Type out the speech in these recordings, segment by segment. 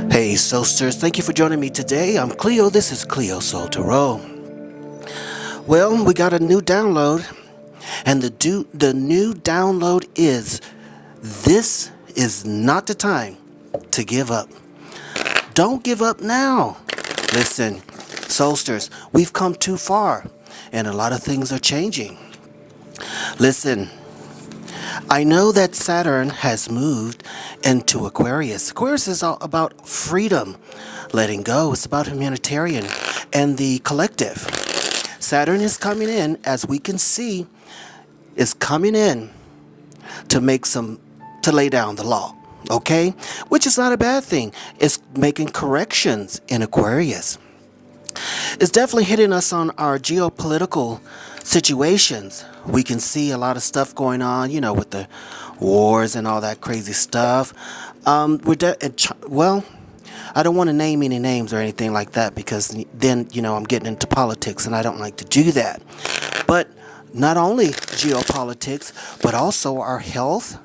Hey Soulsters, thank you for joining me today. I'm Cleo, this is Cleo Soul Tarot. Well, we got a new download, and the new download is, this is not the time to give up. Don't give up now. Listen, Soulsters, we've come too far, and a lot of things are changing. Listen, I know that Saturn has moved into Aquarius. Aquarius is all about freedom, letting go. It's about humanitarian and the collective. Saturn is coming in, as we can see, is coming in to lay down the law, okay? Which is not a bad thing. It's making corrections in Aquarius. It's definitely hitting us on our geopolitical situations. We can see a lot of stuff going on, with the wars and all that crazy stuff. Well, I don't want to name any names or anything like that, because then, I'm getting into politics, and I don't like to do that. But not only geopolitics, but also our health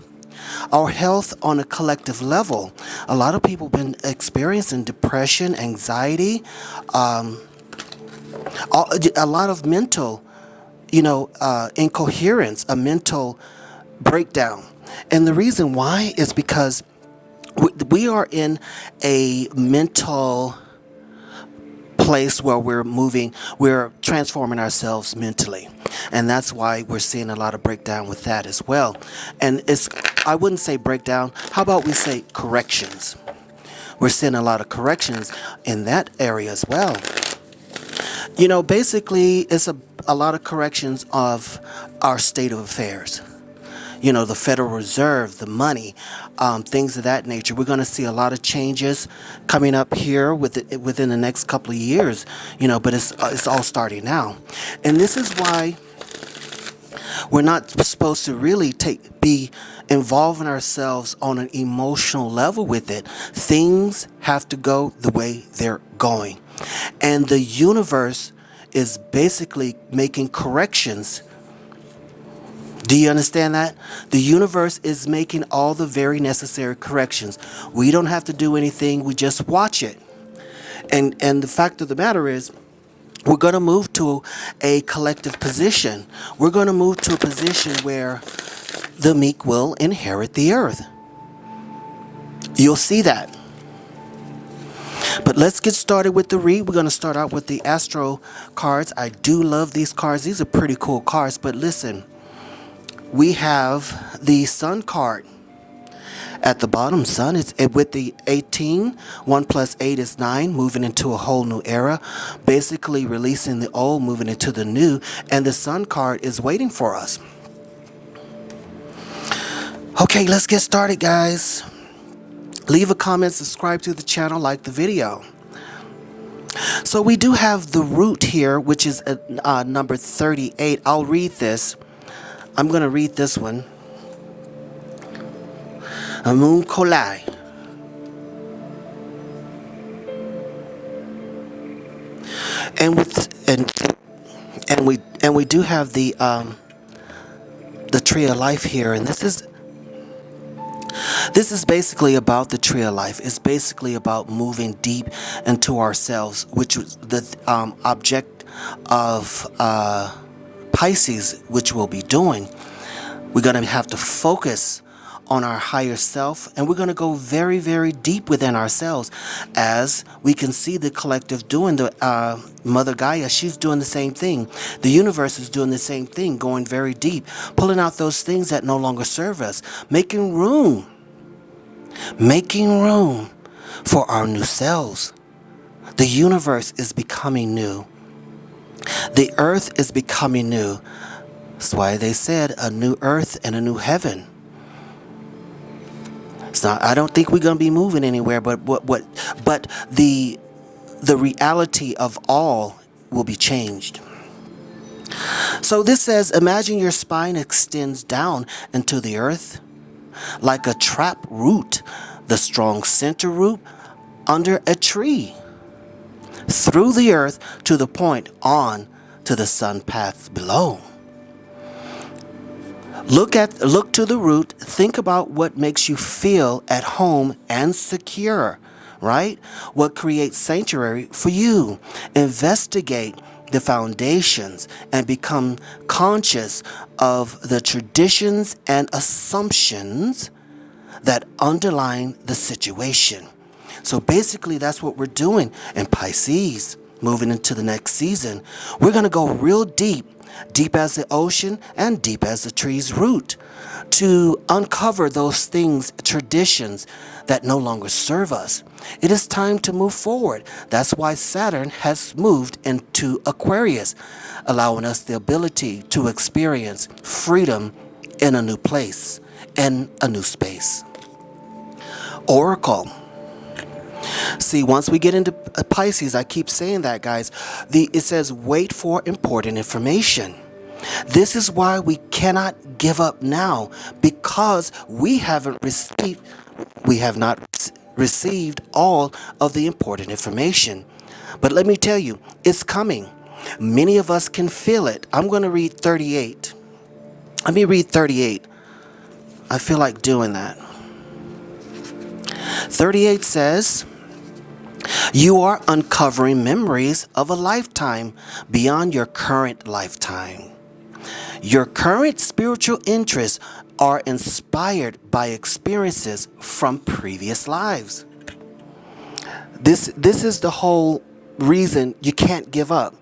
on a collective level. A lot of people have been experiencing depression, anxiety, a lot of mental, incoherence, a mental breakdown. And the reason why is because we are in a mental place where we're transforming ourselves mentally. And that's why we're seeing a lot of breakdown with that as well. And I wouldn't say breakdown. How about we say corrections? We're seeing a lot of corrections in that area as well. Basically, it's a lot of corrections of our state of affairs. The Federal Reserve, the money, things of that nature. We're going to see a lot of changes coming up here within the next couple of years, but it's all starting now. And this is why we're not supposed to really be involving ourselves on an emotional level with it. Things have to go the way they're going. And the universe is basically making corrections. Do you understand that? The universe is making all the very necessary corrections. We don't have to do anything. We just watch it. And the fact of the matter is, we're going to move to a collective position. We're going to move to a position where the meek will inherit the earth. You'll see that. But let's get started with the read. We're going to start out with the Astro cards. I do love these cards. These are pretty cool cards. But listen, we have the Sun card. At the bottom, Sun, it's with the 18. 1 plus 8 is 9, moving into a whole new era. Basically releasing the old, moving into the new. And the Sun card is waiting for us. Okay, let's get started, guys. Leave a comment, subscribe to the channel, like the video. So we do have the root here, which is number 38. I'll read this. I'm going to read this one. Amun Kolai. And we do have the tree of life here, and this is basically about the tree of life. It's basically about moving deep into ourselves, which was the object of Pisces, which we'll be doing. We're going to have to focus on our higher self, and we're going to go very, very deep within ourselves. As we can see the collective doing, the Mother Gaia, she's doing the same thing. The universe is doing the same thing, going very deep, pulling out those things that no longer serve us, making room for our new selves. The universe is becoming new. The earth is becoming new. That's why they said a new earth and a new heaven. So I don't think we're going to be moving anywhere, but the reality of all will be changed. So this says, imagine your spine extends down into the earth like a trap root, the strong center root under a tree, through the earth to the point on to the sun paths below. Look to the root. Think about what makes you feel at home and secure right? What creates sanctuary for you. Investigate the foundations and become conscious of the traditions and assumptions that underline the situation. So basically, that's what we're doing in Pisces. Moving into the next season, we're going to go real deep, deep as the ocean and deep as the tree's root, to uncover those things, traditions that no longer serve us. It is time to move forward. That's why Saturn has moved into Aquarius, allowing us the ability to experience freedom in a new place, in a new space. Oracle. See, once we get into Pisces, I keep saying that, guys, it says wait for important information. This is why we cannot give up now, because we have not received all of the important information. But let me tell you, it's coming. Many of us can feel it. I'm going to read 38. Let me read 38. I feel like doing that. 38 says, you are uncovering memories of a lifetime beyond your current lifetime. Your current spiritual interests are inspired by experiences from previous lives. This is the whole reason you can't give up.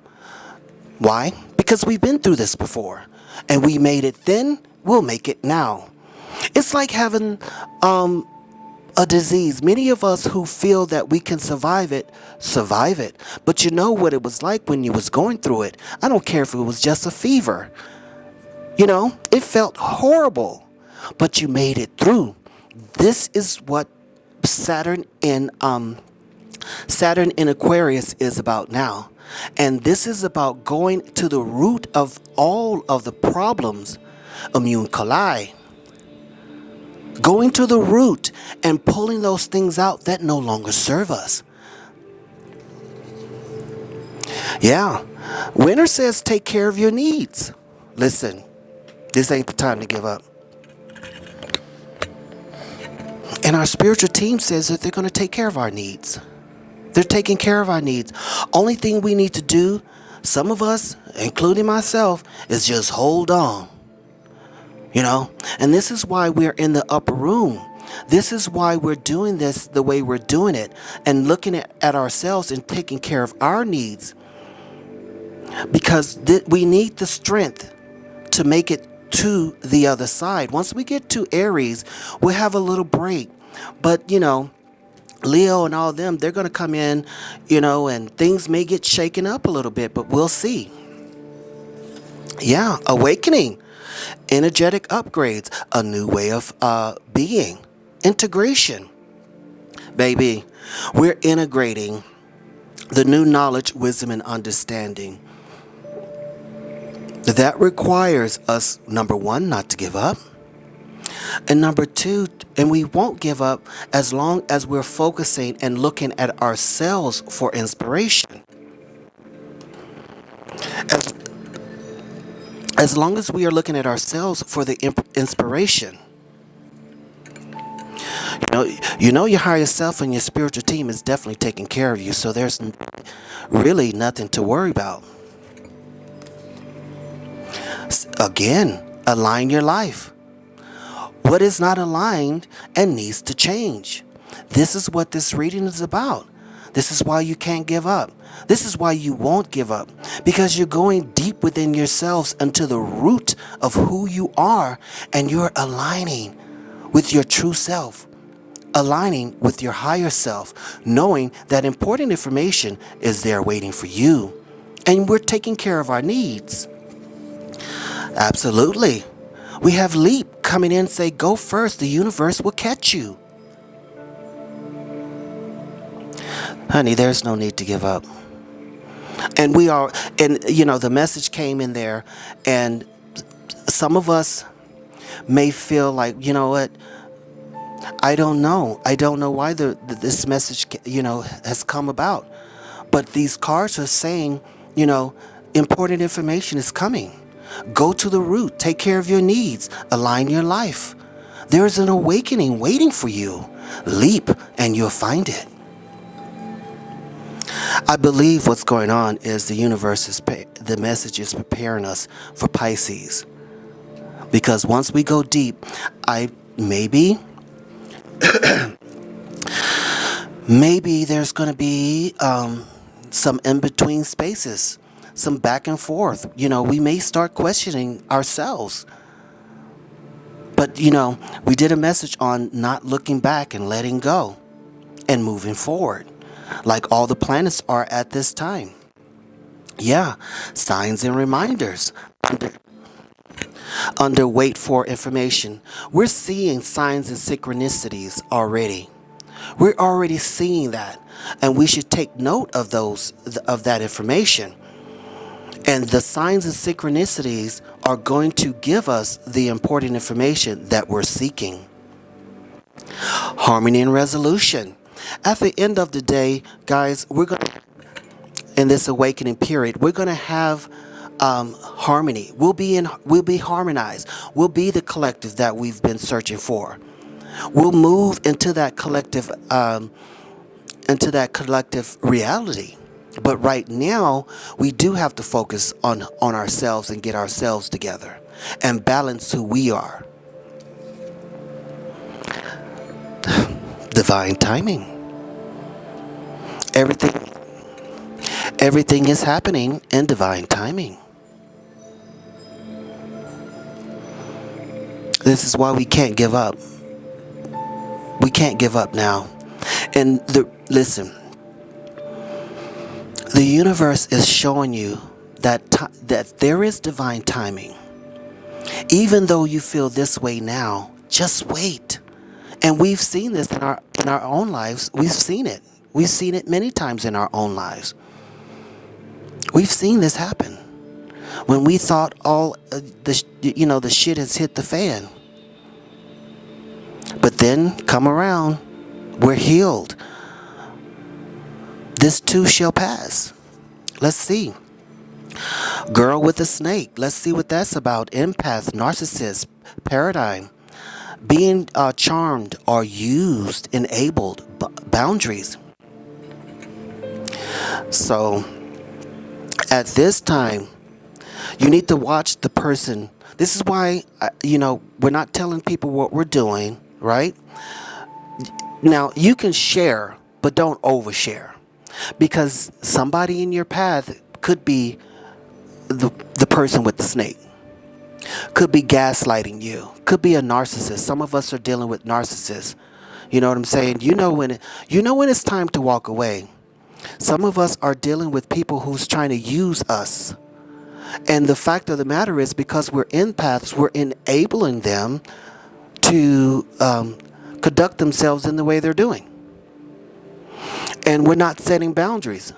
Why? Because we've been through this before, and we made it then, we'll make it now. It's like having a disease. Many of us who feel that we can survive it. But you know what it was like when you was going through it. I don't care if it was just a fever. You know, it felt horrible, but you made it through. This is what Saturn in Aquarius is about now. And this is about going to the root of all of the problems, homunculi. Going to the root and pulling those things out that no longer serve us. Yeah. Winter says take care of your needs. Listen, this ain't the time to give up. And our spiritual team says that they're going to take care of our needs. They're taking care of our needs. Only thing we need to do, some of us, including myself, is just hold on. You know, and this is why we're in the upper room. This is why we're doing this the way we're doing it, and looking at ourselves and taking care of our needs. Because we need the strength to make it to the other side. Once we get to Aries, we'll have a little break. But, you know, Leo and all of them, they're going to come in, you know, and things may get shaken up a little bit, but we'll see. Yeah, awakening. Energetic upgrades, a new way of being, integration. Baby, we're integrating the new knowledge, wisdom, and understanding. That requires us, number one, not to give up. And number two, and we won't give up as long as we're focusing and looking at ourselves for inspiration. As long as we are looking at ourselves for the inspiration. You know your higher self and your spiritual team is definitely taking care of you, so there's really nothing to worry about. Again, align your life. What is not aligned and needs to change. This is what this reading is about. This is why you can't give up. This is why you won't give up. Because you're going deep within yourselves into the root of who you are, and you're aligning with your true self. Aligning with your higher self, knowing that important information is there waiting for you. And we're taking care of our needs. Absolutely. We have Leap coming in, say, go first, the universe will catch you. Honey, there's no need to give up. And the message came in there, and some of us may feel like, you know what, I don't know why this message, has come about. But these cards are saying, important information is coming. Go to the root, take care of your needs, align your life. There is an awakening waiting for you. Leap and you'll find it. I believe what's going on is the universe the message is preparing us for Pisces. Because once we go deep, I maybe maybe there's going to be some in between spaces, some back and forth. We may start questioning ourselves. But we did a message on not looking back and letting go and moving forward, like all the planets are at this time. Yeah, signs and reminders. Under wait for information, we're seeing signs and synchronicities already. We're already seeing that, and we should take note of that information. And the signs and synchronicities are going to give us the important information that we're seeking. Harmony and resolution. At the end of the day, guys, in this awakening period, we're going to have harmony. We'll be harmonized. We'll be the collective that we've been searching for. We'll move into that collective reality. But right now, we do have to focus on ourselves and get ourselves together and balance who we are. Divine timing. Everything is happening in divine timing. This is why we can't give up. We can't give up now. And listen, the universe is showing you that there is divine timing. Even though you feel this way now, just wait. And we've seen this in our own lives. We've seen it. We've seen it many times in our own lives. We've seen this happen when we thought all the shit has hit the fan. But then come around, we're healed. This too shall pass. Let's see. Girl with a snake. Let's see what that's about. Empath, narcissist, paradigm. Being charmed or used, enabled, boundaries. So, at this time, you need to watch the person. This is why, we're not telling people what we're doing, right? Now, you can share, but don't overshare. Because somebody in your path could be the person with the snake. Could be gaslighting you. Could be a narcissist. Some of us are dealing with narcissists. You know what I'm saying? You know when it's time to walk away. Some of us are dealing with people who's trying to use us. And the fact of the matter is, because we're empaths, we're enabling them to conduct themselves in the way they're doing. And we're not setting boundaries.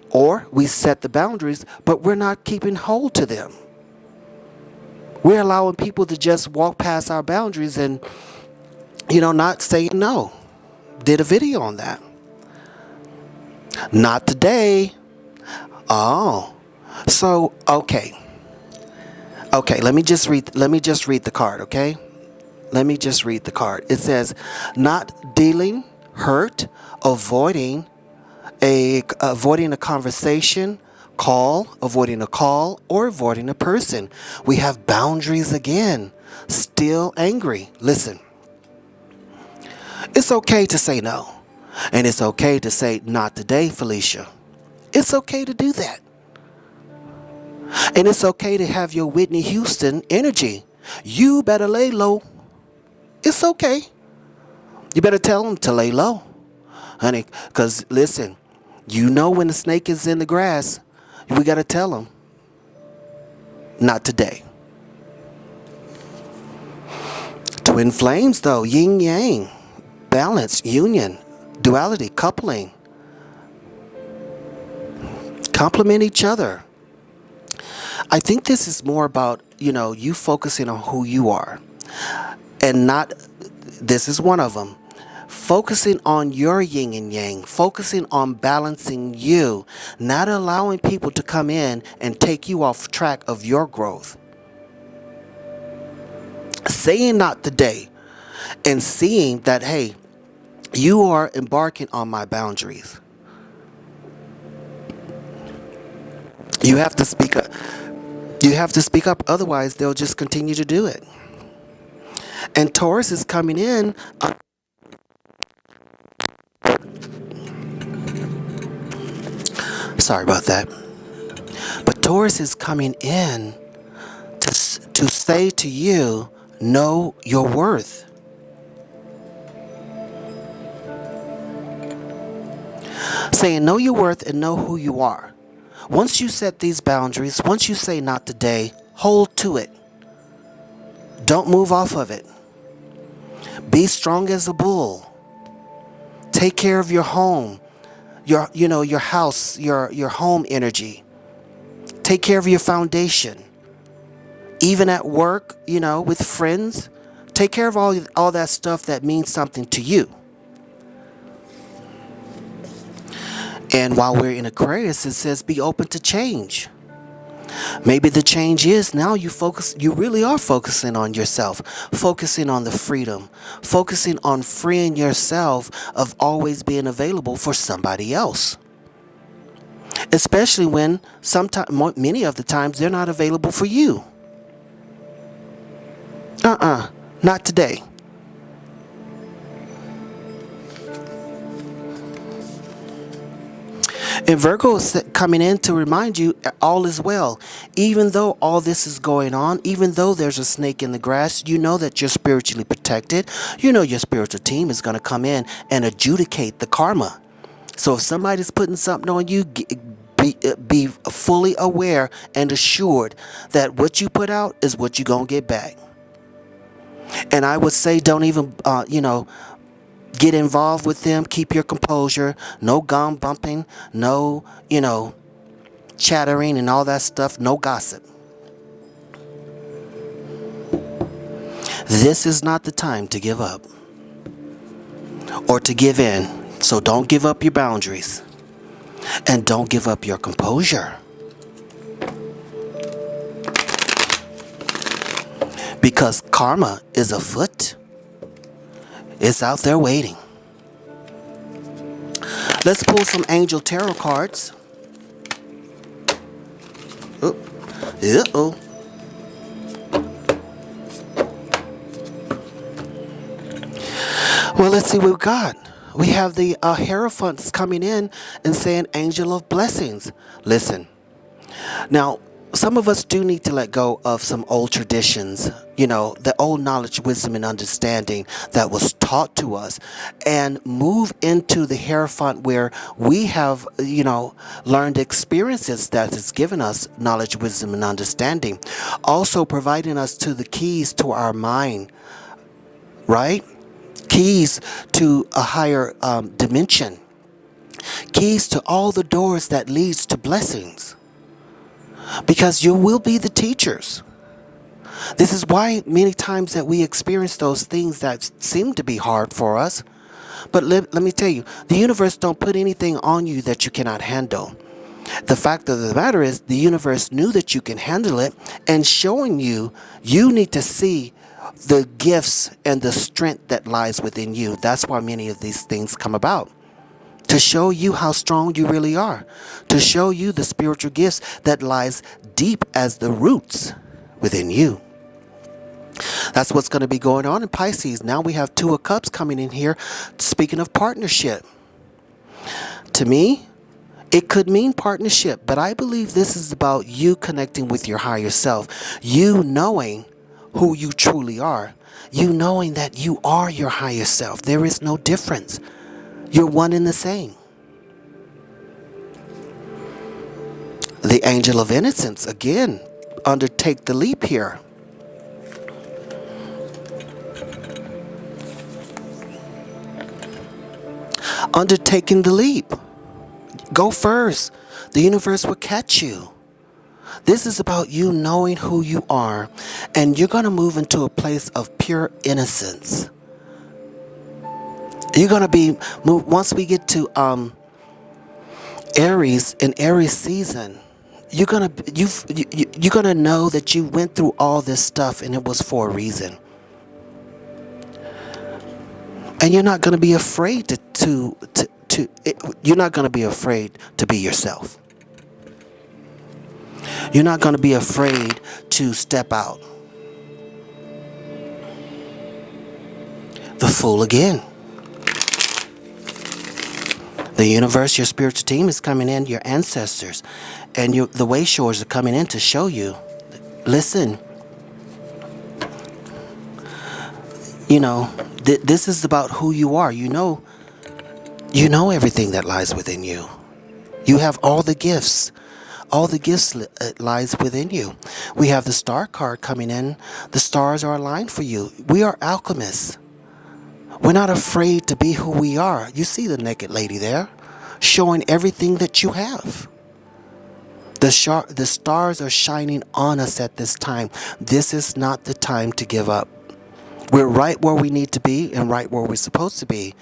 Or we set the boundaries, but we're not keeping hold to them. We're allowing people to just walk past our boundaries and, not saying no. Did a video on that. Not today. Oh. So, okay. Okay, let me just read the card, okay? Let me just read the card. It says, not dealing, hurt, avoiding a conversation, avoiding a call, or avoiding a person. We have boundaries again. Still angry. Listen. It's okay to say no. And it's okay to say, not today, Felicia. It's okay to do that. And it's okay to have your Whitney Houston energy. You better lay low. It's okay. You better tell them to lay low. Honey, because listen, when the snake is in the grass, we got to tell them. Not today. Twin flames, though. Yin yang. Balance. Union. Duality. Coupling. Complement each other. I think this is more about, you focusing on who you are. And not, this is one of them. Focusing on your yin and yang, focusing on balancing you, not allowing people to come in and take you off track of your growth. Saying not today and seeing that, hey, you are embarking on my boundaries. You have to speak up. You have to speak up, otherwise they'll just continue to do it. And Taurus is coming in. Sorry about that. But Taurus is coming in to say to you, know your worth. Saying know your worth and know who you are. Once you set these boundaries, once you say not today, hold to it. Don't move off of it. Be strong as a bull. Take care of your home, your house, your home energy. Take care of your foundation. Even at work, with friends, take care of all that stuff that means something to you. And while we're in Aquarius, it says be open to change. Maybe the change is now you really are focusing on yourself, focusing on the freedom, focusing on freeing yourself of always being available for somebody else. Especially when many of the times they're not available for you. Not today. And Virgo is coming in to remind you all is well. Even though all this is going on, even though there's a snake in the grass, you know that you're spiritually protected. You know your spiritual team is going to come in and adjudicate the karma. So if somebody's putting something on you, be fully aware and assured that what you put out is what you're going to get back. And I would say don't even, get involved with them. Keep your composure. No gum bumping. No, chattering and all that stuff. No gossip. This is not the time to give up or to give in. So don't give up your boundaries. And don't give up your composure. Because karma is afoot. It's out there waiting. Let's pull some angel tarot cards. Uh-oh. Well, let's see what we've got. We have the Hierophants coming in and saying angel of blessings. Listen. Now, some of us do need to let go of some old traditions, the old knowledge, wisdom, and understanding that was taught to us, and move into the Hierophant where we have, learned experiences that has given us knowledge, wisdom, and understanding. Also providing us to the keys to our mind, right? Keys to a higher dimension. Keys to all the doors that leads to blessings. Because you will be the teachers. This is why many times that we experience those things that seem to be hard for us. But let me tell you, the universe don't put anything on you that you cannot handle. The fact of the matter is the universe knew that you can handle it and showing you need to see the gifts and the strength that lies within you. That's why many of these things come about. To show you how strong you really are. To show you the spiritual gifts that lies deep as the roots within you. That's what's going to be going on in Pisces. Now we have Two of Cups coming in here. Speaking of partnership. To me, it could mean partnership. But I believe this is about you connecting with your higher self. You knowing who you truly are. You knowing that you are your higher self. There is no difference. You're one and the same. The angel of innocence, again, undertake the leap here. Undertaking the leap. Go first. The universe will catch you. This is about you knowing who you are, and you're going to move into a place of pure innocence. You're going to be, once we get to Aries, in Aries season, you're going to know that you went through all this stuff and it was for a reason. And you're not going to be afraid you're not going to be afraid to be yourself. You're not going to be afraid to step out. The Fool again. The universe, your spiritual team is coming in, your ancestors, and the way shores are coming in to show you. Listen, this is about who you are. You know everything that lies within you. You have all the gifts. All the gifts lies within you. We have the star card coming in. The stars are aligned for you. We are alchemists. We're not afraid to be who we are. You see the naked lady there, showing everything that you have. The stars are shining on us at this time. This is not the time to give up. We're right where we need to be and right where we're supposed to be.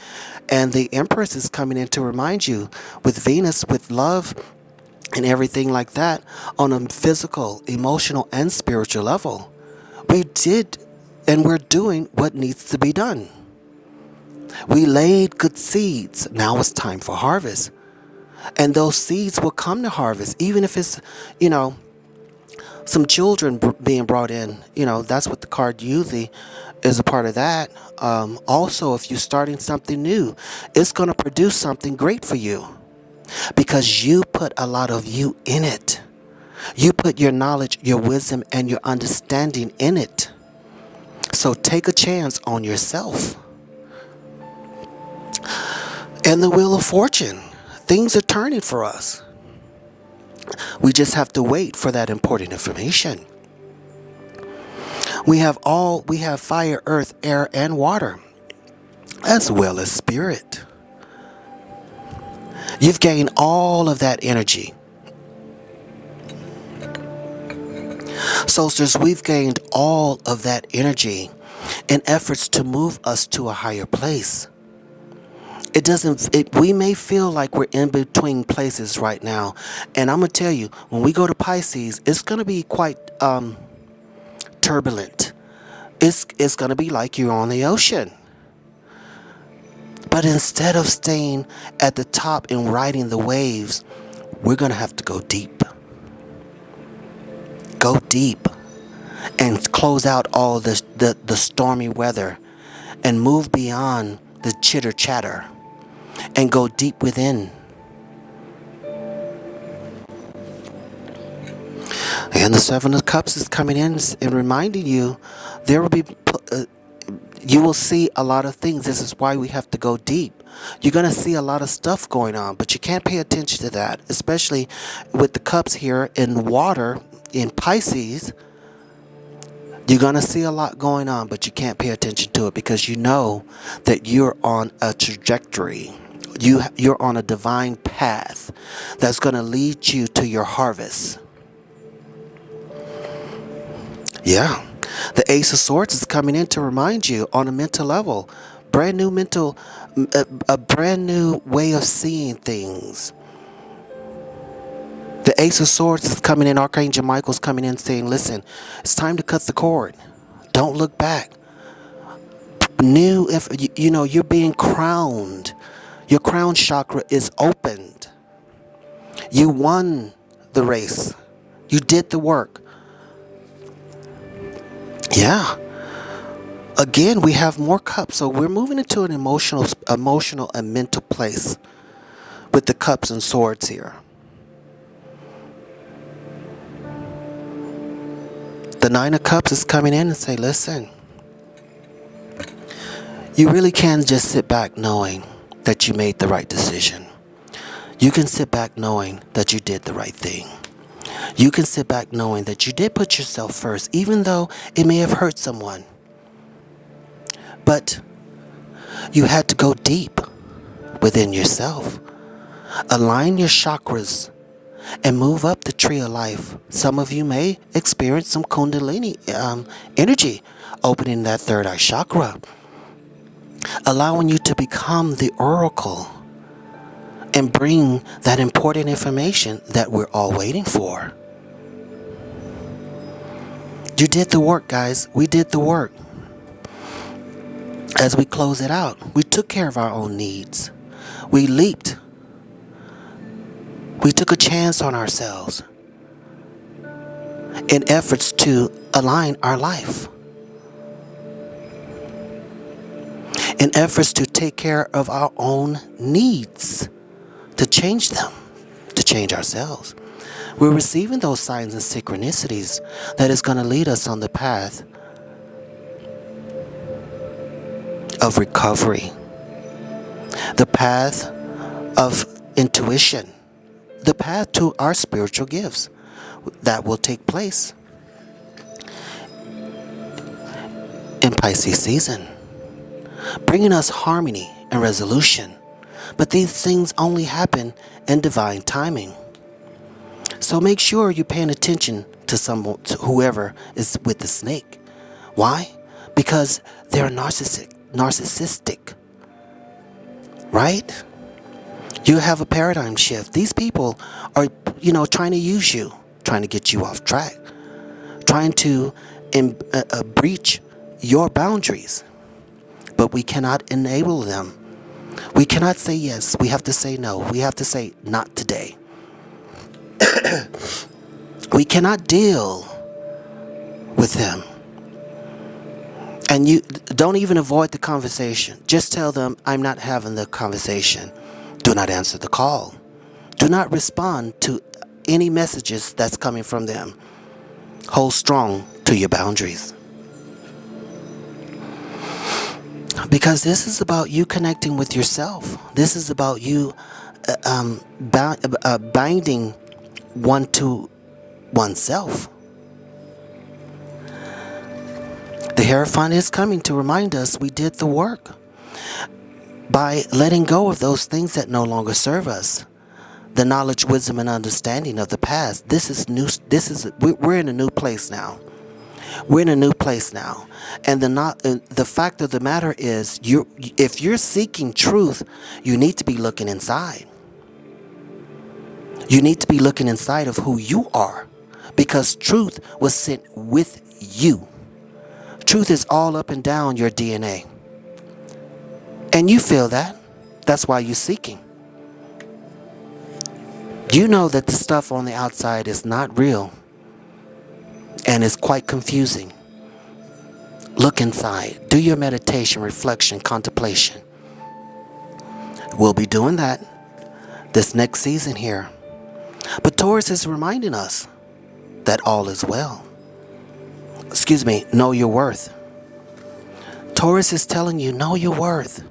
And the Empress is coming in to remind you, with Venus, with love and everything like that, on a physical, emotional, and spiritual level. We did and we're doing what needs to be done. We laid good seeds. Now it's time for harvest. And those seeds will come to harvest, even if it's, some children being brought in. That's what the card usually is a part of that. Also, if you're starting something new, it's going to produce something great for you because you put a lot of you in it. You put your knowledge, your wisdom, and your understanding in it. So take a chance on yourself. And the Wheel of Fortune. Things are turning for us. We just have to wait for that important information. We have fire, earth, air, and water, as well as spirit. You've gained all of that energy. Soulsters, we've gained all of that energy in efforts to move us to a higher place. We may feel like we're in between places right now. And I'm going to tell you, when we go to Pisces, it's going to be quite turbulent. It's going to be like you're on the ocean. But instead of staying at the top and riding the waves, we're going to have to go deep. Go deep and close out all the stormy weather and move beyond the chitter chatter. And go deep within. And the Seven of Cups is coming in and reminding you you will see a lot of things. This is why we have to go deep. You're going to see a lot of stuff going on, but you can't pay attention to that, especially with the cups here in water in Pisces. You're going to see a lot going on, but you can't pay attention to it because you know that you're on a trajectory. You're on a divine path that's going to lead you to your harvest. Yeah. The Ace of Swords is coming in to remind you on a mental level. A brand new way of seeing things. The Ace of Swords is coming in. Archangel Michael's coming in saying, listen, it's time to cut the cord. Don't look back. You're being crowned. Your crown chakra is opened. You won the race. You did the work. Yeah. Again, we have more cups. So we're moving into an emotional and mental place with the cups and swords here. The Nine of Cups is coming in and say, listen, you really can just sit back knowing that you made the right decision. You can sit back knowing that you did the right thing. You can sit back knowing that you did put yourself first, even though it may have hurt someone. But you had to go deep within yourself. Align your chakras and move up the tree of life. Some of you may experience some Kundalini energy opening that third eye chakra, allowing you to become the oracle and bring that important information that we're all waiting for. You did the work, guys. We did the work. As we close it out, we took care of our own needs. We leaped. We took a chance on ourselves. in efforts to align our life, in efforts to take care of our own needs, to change them, to change ourselves. We're receiving those signs and synchronicities that is going to lead us on the path of recovery, the path of intuition, the path to our spiritual gifts that will take place in Pisces season, bringing us harmony and resolution. But these things only happen in divine timing. So make sure you're paying attention to whoever is with the snake. Why? Because they're narcissistic, right? You have a paradigm shift. These people are, trying to use you, trying to get you off track, trying to breach your boundaries. But we cannot enable them. We cannot say yes. We have to say no. We have to say not today. We cannot deal with them. And you don't even avoid the conversation. Just tell them, I'm not having the conversation. Do not answer the call. Do not respond to any messages that's coming from them. Hold strong to your boundaries. Because this is about you connecting with yourself. This is about you binding one to oneself. The Hierophant is coming to remind us we did the work by letting go of those things that no longer serve us. The knowledge, wisdom, and understanding of the past. This is new. We're in a new place now. We're in a new place now. And the fact of the matter is, if you're seeking truth, you need to be looking inside. You need to be looking inside of who you are, because truth was sent with you. Truth is all up and down your DNA. And you feel that. That's why you're seeking. You know that the stuff on the outside is not real. And it's quite confusing. Look inside. Do your meditation, reflection, contemplation. We'll be doing that this next season here. But Taurus is reminding us that all is well. Know your worth. Taurus is telling you, know your worth.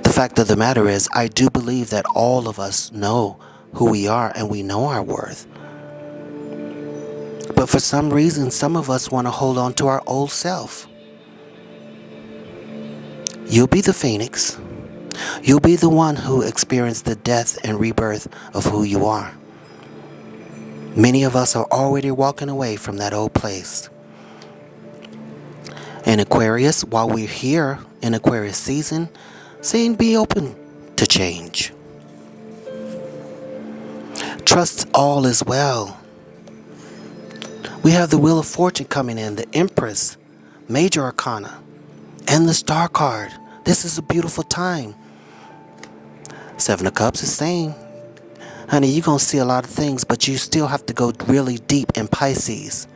The fact of the matter is, I do believe that all of us know who we are and we know our worth. But for some reason, some of us want to hold on to our old self. You'll be the phoenix. You'll be the one who experienced the death and rebirth of who you are. Many of us are already walking away from that old place. In Aquarius, while we're here in Aquarius season, saying be open to change. Trust all is well. We have the Wheel of Fortune coming in, the Empress, Major Arcana, and the Star card. This is a beautiful time. Seven of Cups is saying, honey, you're going to see a lot of things, but you still have to go really deep in Pisces.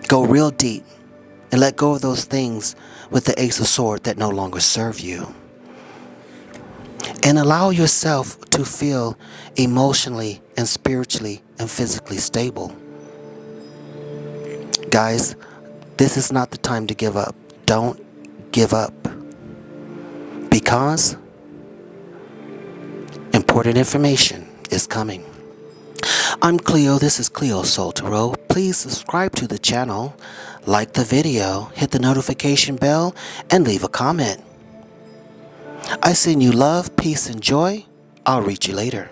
Go real deep and let go of those things with the Ace of Swords that no longer serve you. And allow yourself to feel emotionally and spiritually and physically stable. Guys, this is not the time to give up. Don't give up. Because important information is coming. I'm Cleo. This is Cleo Soul Tarot. Please subscribe to the channel, like the video, hit the notification bell, and leave a comment. I send you love, peace, and joy. I'll reach you later.